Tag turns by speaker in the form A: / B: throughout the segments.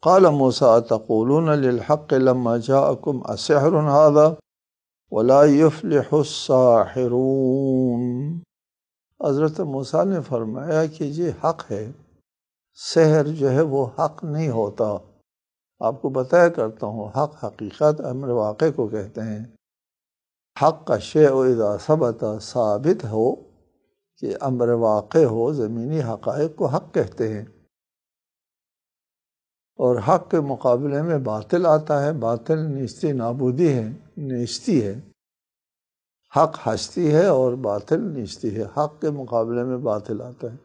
A: قال موسیٰ تقولون للحق لما جاءکم اسحر هذا ولا يفلح الساحرون۔ حضرت موسیٰ نے فرمایا کہ یہ حق ہے، سحر جو ہے وہ حق نہیں ہوتا۔ آپ کو بتایا کرتا ہوں، حق حقیقت امر واقع کو کہتے ہیں۔ حق کا شیء اذا ثبت، ثابت ہو کہ امر واقع ہو، زمینی حقائق کو حق کہتے ہیں۔ اور حق کے مقابلے میں باطل آتا ہے، باطل نیستی نابودی ہے، نیستی ہے۔ حق ہستی ہے اور باطل نیستی ہے، حق کے مقابلے میں باطل آتا ہے۔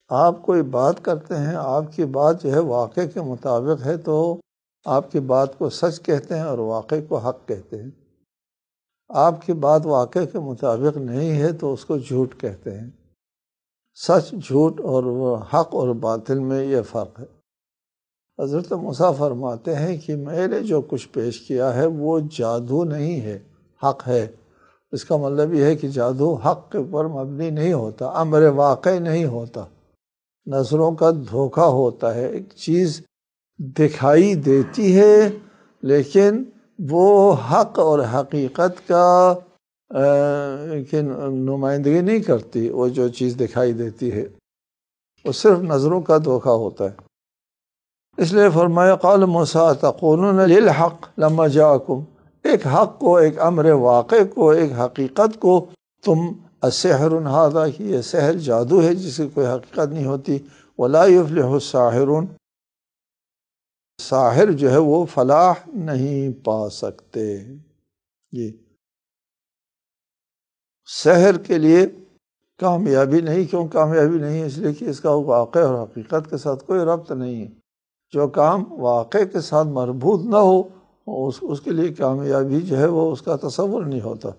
A: آپ کوئی بات کرتے ہیں، آپ کی بات جو ہے واقع کے مطابق ہے تو آپ کی بات کو سچ کہتے ہیں اور واقع کو حق کہتے ہیں۔ آپ کی بات واقع کے مطابق نہیں ہے تو اس کو جھوٹ کہتے ہیں۔ سچ، جھوٹ اور حق اور باطل میں یہ فرق ہے۔ حضرت موسیٰ فرماتے ہیں کہ میں نے جو کچھ پیش کیا ہے وہ جادو نہیں ہے، حق ہے۔ اس کا مطلب یہ ہے کہ جادو حق کے اوپر مبنی نہیں ہوتا، امر واقع نہیں ہوتا، نظروں کا دھوکہ ہوتا ہے۔ ایک چیز دکھائی دیتی ہے لیکن وہ حق اور حقیقت کا نمائندگی نہیں کرتی، وہ جو چیز دکھائی دیتی ہے وہ صرف نظروں کا دھوکہ ہوتا ہے۔ اس لیے فرمایا قال موسیٰ تقولون للحق لما جاءکم، ایک حق کو، ایک امر واقع کو، ایک حقیقت کو تم السحر ھذا کہ یہ سحر جادو ہے جس کی کوئی حقیقت نہیں ہوتی، ولا یفلح الساحرون، ساحر جو ہے وہ فلاح نہیں پا سکتے۔ جی، سحر کے لیے کامیابی نہیں۔ کیوں کامیابی نہیں؟ اس لیے کہ اس کا واقع اور حقیقت کے ساتھ کوئی ربط نہیں ہے۔ جو کام واقع کے ساتھ مربوط نہ ہو اس کے لیے کامیابی جو ہے وہ اس کا تصور نہیں ہوتا۔